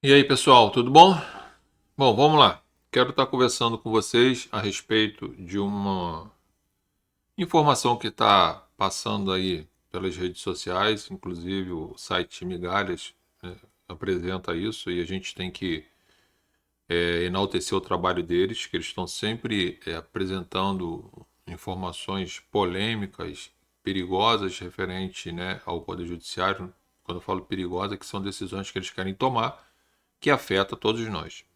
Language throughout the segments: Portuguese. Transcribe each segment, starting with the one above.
E aí, pessoal, tudo bom? Bom, vamos lá. Quero estar conversando com vocês a respeito de uma informação que está passando aí pelas redes sociais, inclusive o site Migalhas, né, apresenta isso e a gente tem que enaltecer o trabalho deles, que eles estão sempre apresentando informações polêmicas, perigosas referente, né, ao Poder Judiciário. Quando eu falo perigosa, que são decisões que eles querem tomar que afeta todos nós.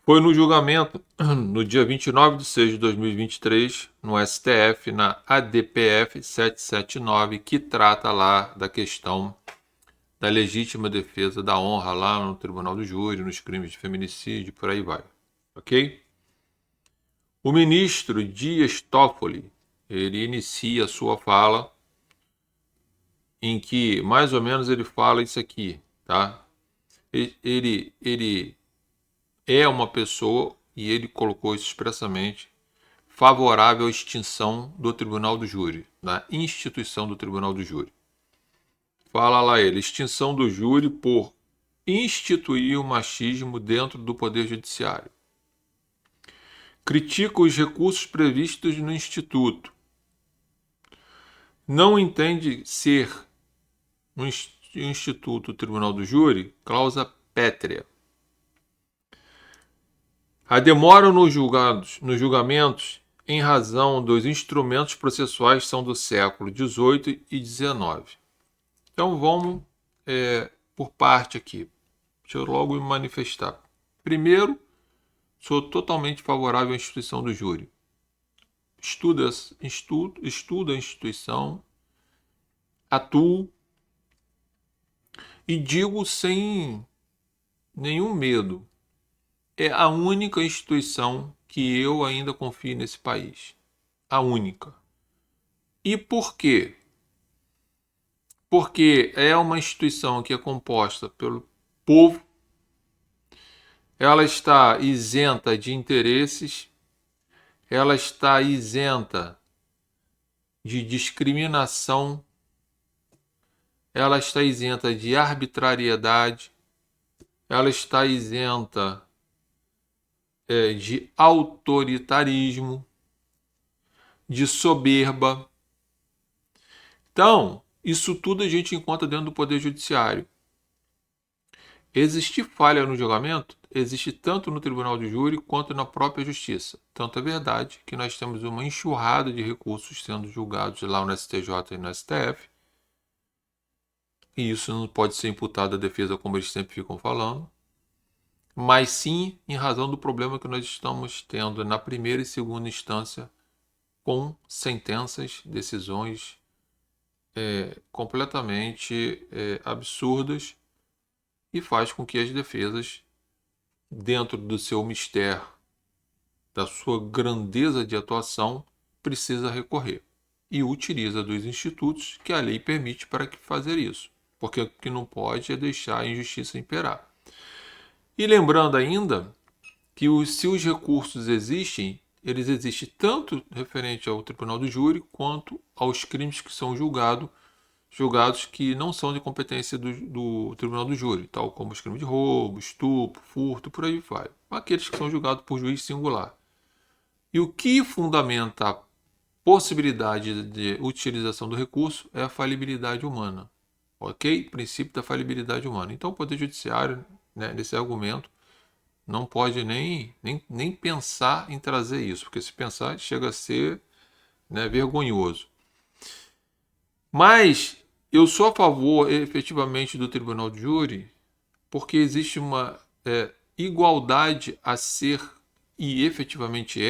Foi no julgamento, no dia 29 de 6 de 2023, no STF, na ADPF 779, que trata lá da questão da legítima defesa da honra lá no Tribunal do Júri, nos crimes de feminicídio, por aí vai. Ok? O ministro Dias Toffoli, ele inicia a sua fala em que, mais ou menos, ele fala isso aqui, tá? Ele é uma pessoa, e ele colocou isso expressamente, favorável à extinção do Tribunal do Júri, da instituição do Tribunal do Júri. Fala lá ele, extinção do júri por instituir o machismo dentro do Poder Judiciário. Critica os recursos previstos no Instituto. Não entende ser um Instituto Tribunal do Júri causa pétrea. A demora nos julgamentos em razão dos instrumentos processuais são do século XVIII e XIX. Então vamos por parte aqui. Deixa eu logo me manifestar. Primeiro, sou totalmente favorável à instituição do júri. Estudo a instituição, atuo e digo sem nenhum medo. É a única instituição que eu ainda confio nesse país. A única. E por quê? Porque é uma instituição que é composta pelo povo, ela está isenta de interesses, ela está isenta de discriminação, ela está isenta de arbitrariedade, ela está isenta de autoritarismo, de soberba. Então, isso tudo a gente encontra dentro do Poder Judiciário. Existe falha no julgamento? Existe tanto no Tribunal de Júri quanto na própria Justiça. Tanto é verdade que nós temos uma enxurrada de recursos sendo julgados lá no STJ e no STF, e isso não pode ser imputado à defesa como eles sempre ficam falando, mas sim em razão do problema que nós estamos tendo na primeira e segunda instância com sentenças, decisões completamente absurdas e faz com que as defesas, dentro do seu mistério, da sua grandeza de atuação, precisa recorrer e utiliza dos institutos que a lei permite para fazer isso, porque o que não pode é deixar a injustiça imperar. E lembrando ainda que se os recursos existem, eles existem tanto referente ao Tribunal do Júri quanto aos crimes que são julgados que não são de competência do Tribunal do Júri, tal como os crimes de roubo, estupro, furto, por aí vai. Aqueles que são julgados por juiz singular. E o que fundamenta a possibilidade de utilização do recurso é a falibilidade humana. Ok? Princípio da falibilidade humana. Então, o Poder Judiciário, né, nesse argumento, não pode nem pensar em trazer isso, porque se pensar chega a ser, né, vergonhoso. Mas eu sou a favor efetivamente do Tribunal de Júri porque existe uma igualdade a ser, e efetivamente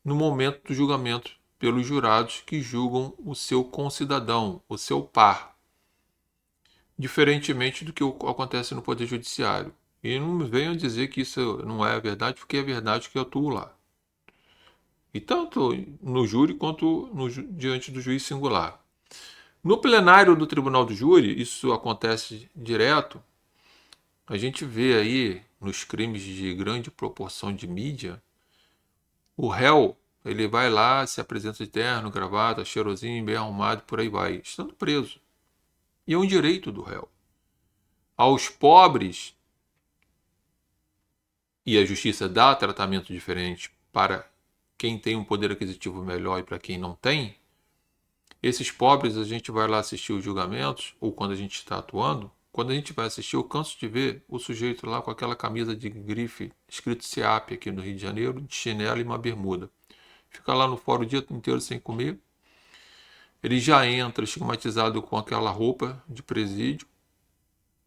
no momento do julgamento pelos jurados que julgam o seu concidadão, o seu par, diferentemente do que acontece no Poder Judiciário. E não venham dizer que isso não é verdade, porque é verdade que eu atuo lá. E tanto no júri quanto diante do juiz singular. No plenário do Tribunal do Júri, isso acontece direto. A gente vê aí nos crimes de grande proporção de mídia, o réu, ele vai lá, se apresenta de terno, gravata, cheirosinho, bem arrumado, por aí vai, estando preso. E é um direito do réu. aos pobres, e a justiça dá tratamento diferente para quem tem um poder aquisitivo melhor e para quem não tem, esses pobres a gente vai lá assistir os julgamentos, ou quando a gente está atuando, quando a gente vai assistir, eu canso de ver o sujeito lá com aquela camisa de grife escrito SEAP aqui no Rio de Janeiro, de chinelo e uma bermuda. Fica lá no fórum o dia inteiro sem comer. Ele já entra estigmatizado com aquela roupa de presídio,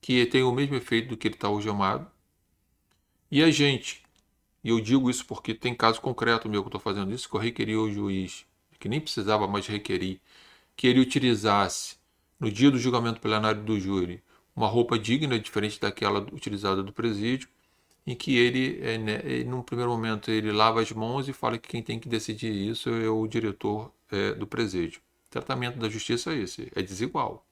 que tem o mesmo efeito do que ele está algemado. E a gente, e eu digo isso porque tem caso concreto meu que eu estou fazendo isso, que eu requeri ao juiz, que nem precisava mais requerir, que ele utilizasse, no dia do julgamento plenário do júri, uma roupa digna, diferente daquela utilizada do presídio, em que ele, num primeiro momento, ele lava as mãos e fala que quem tem que decidir isso é o diretor do presídio. O tratamento da justiça é esse, é desigual.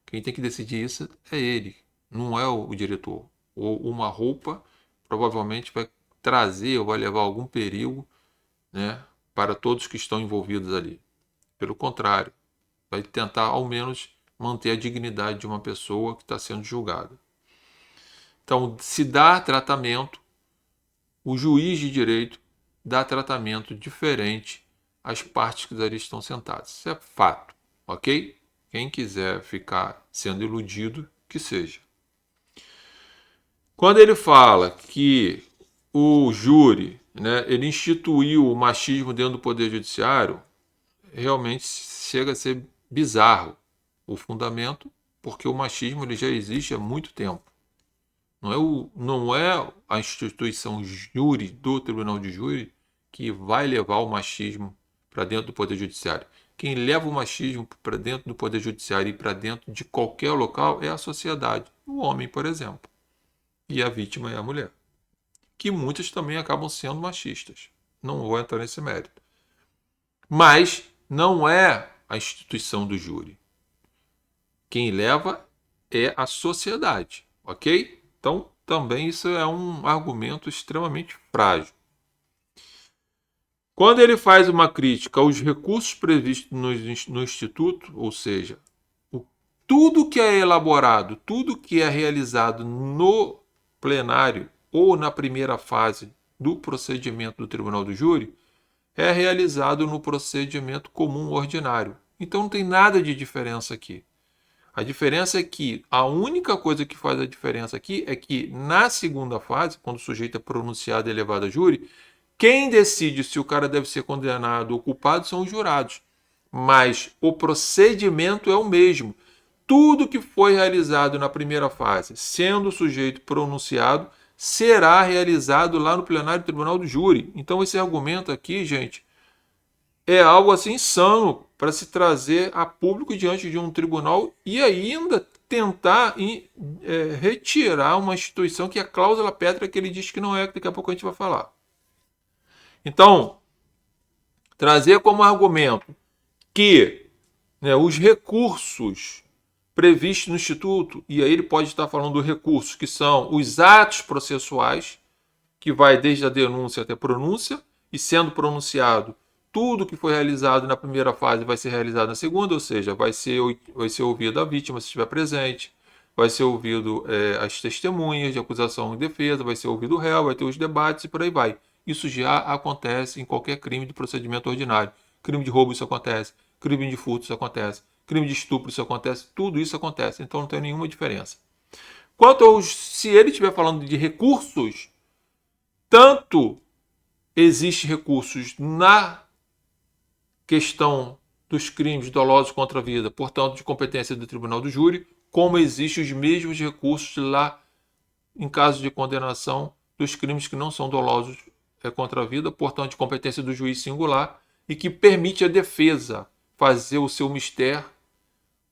Quem tem que decidir isso é ele, não é o diretor. Ou uma roupa provavelmente vai trazer ou vai levar algum perigo, né, para todos que estão envolvidos ali. Pelo contrário, vai tentar ao menos manter a dignidade de uma pessoa que está sendo julgada. Então, se dá tratamento, o juiz de direito dá tratamento diferente às partes que ali estão sentadas. Isso é fato, ok? Quem quiser ficar sendo iludido, que seja. Quando ele fala que o júri, né, ele instituiu o machismo dentro do Poder Judiciário, realmente chega a ser bizarro o fundamento, porque o machismo ele já existe há muito tempo. Não é a instituição júri do Tribunal de Júri que vai levar o machismo para dentro do Poder Judiciário. Quem leva o machismo para dentro do Poder Judiciário e para dentro de qualquer local é a sociedade. O homem, por exemplo. E a vítima é a mulher. Que muitas também acabam sendo machistas. Não vou entrar nesse mérito. Mas não é a instituição do júri. Quem leva é a sociedade, ok? Então, também isso é um argumento extremamente frágil. Quando ele faz uma crítica aos recursos previstos no Instituto, ou seja, tudo que é elaborado, tudo que é realizado no plenário ou na primeira fase do procedimento do Tribunal do Júri, é realizado no procedimento comum ordinário. Então não tem nada de diferença aqui. A diferença é que a única coisa que faz a diferença aqui é que na segunda fase, quando o sujeito é pronunciado e levado a júri, quem decide se o cara deve ser condenado ou culpado são os jurados. Mas o procedimento é o mesmo. Tudo que foi realizado na primeira fase, sendo o sujeito pronunciado, será realizado lá no plenário do Tribunal do Júri. Então esse argumento aqui, gente, é algo assim insano para se trazer a público diante de um tribunal e ainda tentar retirar uma instituição que é a cláusula pétrea que ele diz que não é, que daqui a pouco a gente vai falar. Então, trazer como argumento que, né, os recursos previstos no Instituto, e aí ele pode estar falando dos recursos que são os atos processuais, que vai desde a denúncia até a pronúncia, e sendo pronunciado, tudo que foi realizado na primeira fase vai ser realizado na segunda, ou seja, vai ser ouvido a vítima se estiver presente, vai ser ouvido as testemunhas de acusação e defesa, vai ser ouvido o réu, vai ter os debates e por aí vai. Isso já acontece em qualquer crime de procedimento ordinário. Crime de roubo, isso acontece. Crime de furto, isso acontece. Crime de estupro, isso acontece. Tudo isso acontece. Então não tem nenhuma diferença. Quanto aos, se ele estiver falando de recursos, tanto existe recursos na questão dos crimes dolosos contra a vida, portanto, de competência do Tribunal do Júri, como existem os mesmos recursos lá em caso de condenação dos crimes que não são dolosos contra a vida, portanto, de competência do juiz singular, e que permite à defesa fazer o seu mistério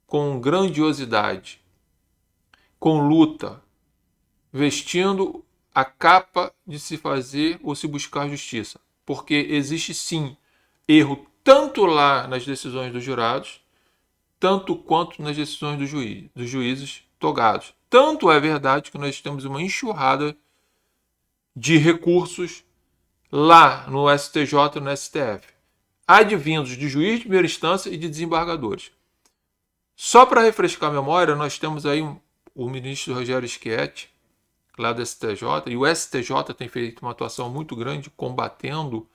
com grandiosidade, com luta, vestindo a capa de se fazer ou se buscar justiça. Porque existe sim erro tanto lá nas decisões dos jurados, tanto quanto nas decisões dos juízes togados. Tanto é verdade que nós temos uma enxurrada de recursos lá no STJ e no STF, advindos de juiz de primeira instância e de desembargadores. Só para refrescar a memória, nós temos aí o ministro Rogério Schietti, lá do STJ, e o STJ tem feito uma atuação muito grande combatendo,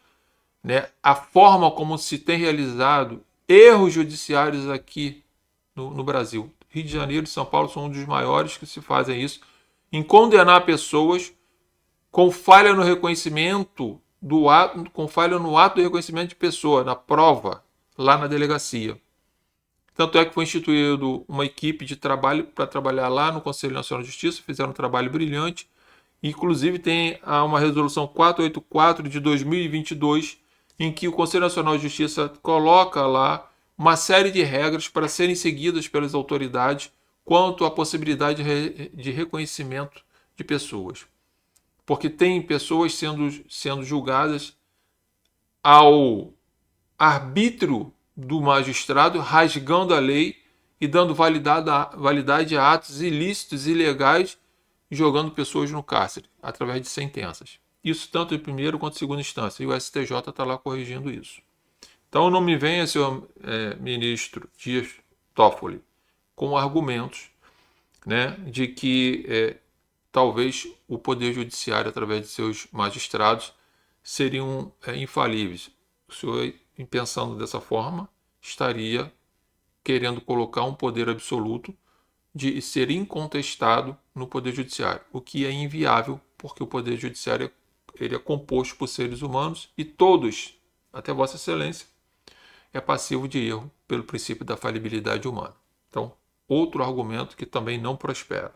né, a forma como se tem realizado erros judiciários aqui no Brasil. Rio de Janeiro e São Paulo são um dos maiores que se fazem isso, em condenar pessoas com falha no reconhecimento do ato, com falha no ato de reconhecimento de pessoa, na prova, lá na delegacia. Tanto é que foi instituído uma equipe de trabalho para trabalhar lá no Conselho Nacional de Justiça, fizeram um trabalho brilhante. Inclusive tem uma resolução 484 de 2022, em que o Conselho Nacional de Justiça coloca lá uma série de regras para serem seguidas pelas autoridades quanto à possibilidade de reconhecimento de pessoas. Porque tem pessoas sendo julgadas ao arbítrio do magistrado, rasgando a lei e dando validade a atos ilícitos e ilegais, jogando pessoas no cárcere, através de sentenças. Isso tanto em primeira quanto em segunda instância. E o STJ está lá corrigindo isso. Então não me venha, senhor ministro Dias Toffoli, com argumentos, né, de que talvez o Poder Judiciário, através de seus magistrados, seriam infalíveis. O senhor, pensando dessa forma, estaria querendo colocar um poder absoluto de ser incontestado no Poder Judiciário, o que é inviável, porque o Poder Judiciário ele é composto por seres humanos e todos, até Vossa Excelência, é passivo de erro pelo princípio da falibilidade humana. Então, outro argumento que também não prospera.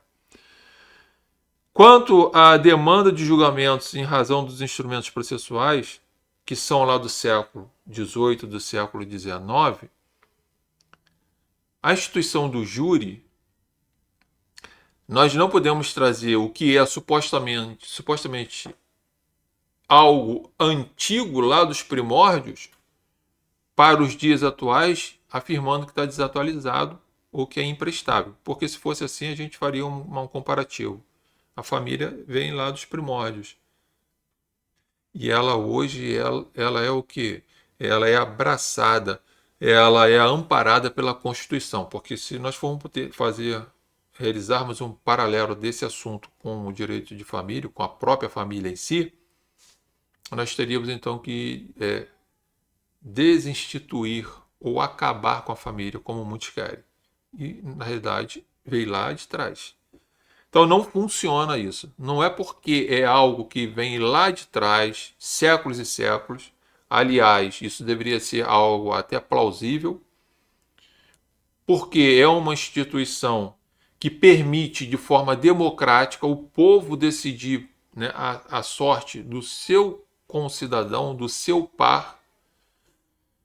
Quanto à demanda de julgamentos em razão dos instrumentos processuais, que são lá do século XVIII, do século XIX, a instituição do júri, nós não podemos trazer o que é supostamente algo antigo lá dos primórdios para os dias atuais, afirmando que está desatualizado ou que é imprestável. Porque se fosse assim, a gente faria um comparativo. A família vem lá dos primórdios. E ela hoje, ela é o quê? Ela é abraçada, ela é amparada pela Constituição. Porque se nós formos realizarmos um paralelo desse assunto com o direito de família, com a própria família em si, nós teríamos então que desinstituir ou acabar com a família, como muitos querem. E, na realidade, veio lá de trás. Então não funciona isso. Não é porque é algo que vem lá de trás, séculos e séculos. Aliás, isso deveria ser algo até plausível, porque é uma instituição que permite de forma democrática o povo decidir, né, a sorte do seu concidadão, do seu par,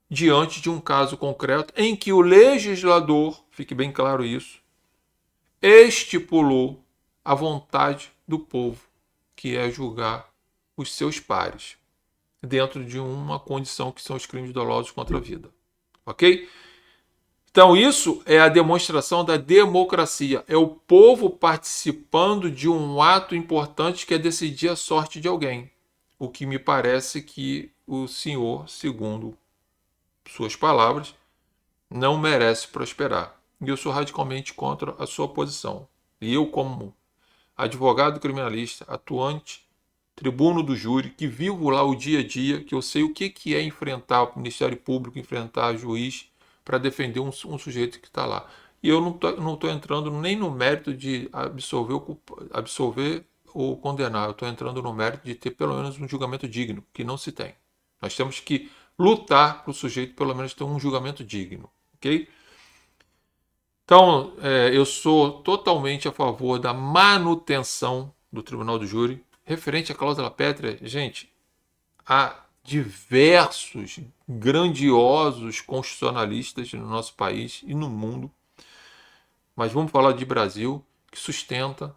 diante de um caso concreto em que o legislador, fique bem claro isso, estipulou a vontade do povo, que é julgar os seus pares, dentro de uma condição que são os crimes dolosos contra a vida. Ok? Então isso é a demonstração da democracia. É o povo participando de um ato importante que é decidir a sorte de alguém. O que me parece que o senhor, segundo suas palavras, não merece prosperar. E eu sou radicalmente contra a sua posição. E eu, como advogado criminalista, atuante, tribuno do júri, que vivo lá o dia a dia, que eu sei o que é enfrentar o Ministério Público, enfrentar juiz para defender um sujeito que está lá. E eu não tô entrando nem no mérito de absolver ou condenar. Eu estou entrando no mérito de ter pelo menos um julgamento digno, que não se tem. Nós temos que lutar para o sujeito pelo menos ter um julgamento digno. Ok? Então, eu sou totalmente a favor da manutenção do Tribunal do Júri. Referente à cláusula pétrea, gente, há diversos grandiosos constitucionalistas no nosso país e no mundo, mas vamos falar de Brasil, que sustenta,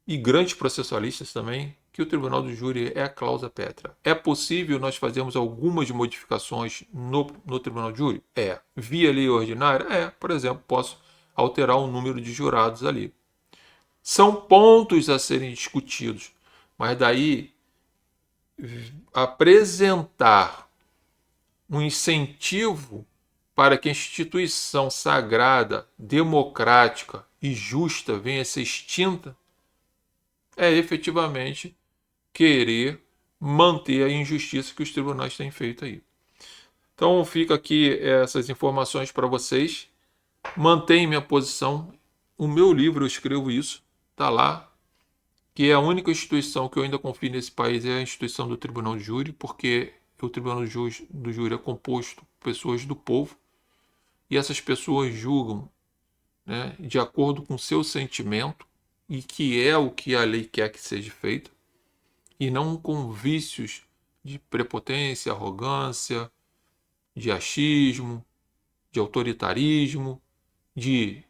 e grandes processualistas também, que o Tribunal do Júri é a cláusula pétrea. É possível nós fazermos algumas modificações no Tribunal do Júri? É. Via lei ordinária? É. Por exemplo, posso alterar o número de jurados ali. São pontos a serem discutidos, mas daí apresentar um incentivo para que a instituição sagrada, democrática e justa venha a ser extinta, é efetivamente querer manter a injustiça que os tribunais têm feito aí. Então fica aqui essas informações para vocês. Mantenho minha posição. O meu livro eu escrevo isso, está lá, que é a única instituição que eu ainda confio nesse país é a instituição do Tribunal de Júri, porque o Tribunal do Júri é composto por pessoas do povo e essas pessoas julgam, né, de acordo com o seu sentimento e que é o que a lei quer que seja feito e não com vícios de prepotência, arrogância, de achismo, de autoritarismo, de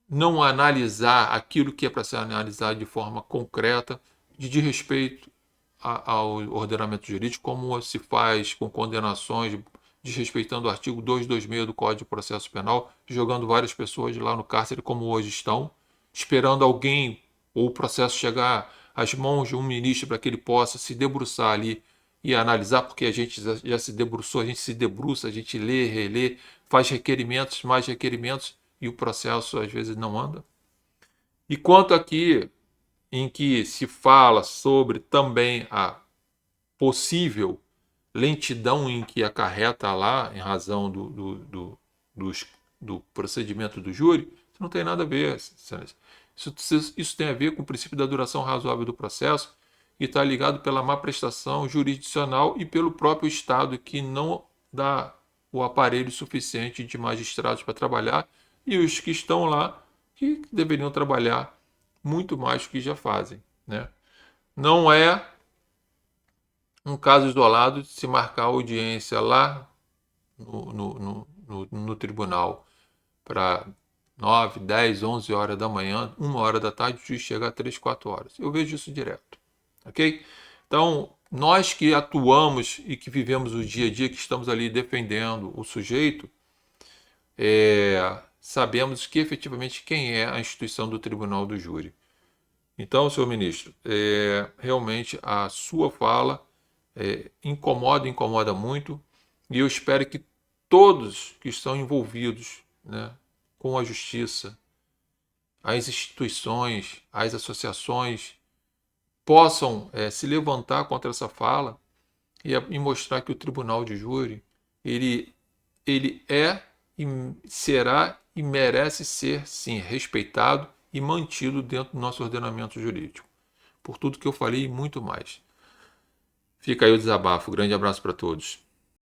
não analisar aquilo que é para ser analisado de forma concreta, de desrespeito ao ordenamento jurídico, como se faz com condenações, desrespeitando o artigo 226 do Código de Processo Penal, jogando várias pessoas lá no cárcere como hoje estão, esperando alguém ou o processo chegar às mãos de um ministro para que ele possa se debruçar ali e analisar, porque a gente já se debruçou, a gente se debruça, a gente lê, relê, faz requerimentos, mais requerimentos, e o processo às vezes não anda. E quanto aqui em que se fala sobre também a possível lentidão em que acarreta lá, em razão do procedimento do júri, isso não tem nada a ver. Isso tem a ver com o princípio da duração razoável do processo e está ligado pela má prestação jurisdicional e pelo próprio Estado que não dá o aparelho suficiente de magistrados para trabalhar e os que estão lá que deveriam trabalhar muito mais do que já fazem, né? Não é um caso isolado de se marcar audiência lá no tribunal para 9, 10, 11 horas da manhã, 1 hora da tarde, o juiz chega a 3, 4 horas. Eu vejo isso direto, ok? Então, nós que atuamos e que vivemos o dia a dia, que estamos ali defendendo o sujeito, sabemos que efetivamente quem é a instituição do Tribunal do Júri. Então, senhor ministro, realmente a sua fala incomoda muito, e eu espero que todos que estão envolvidos, né, com a justiça, as instituições, as associações, possam se levantar contra essa fala e mostrar que o Tribunal de Júri ele é e será e merece ser, sim, respeitado e mantido dentro do nosso ordenamento jurídico. Por tudo que eu falei e muito mais. Fica aí o desabafo. Grande abraço para todos.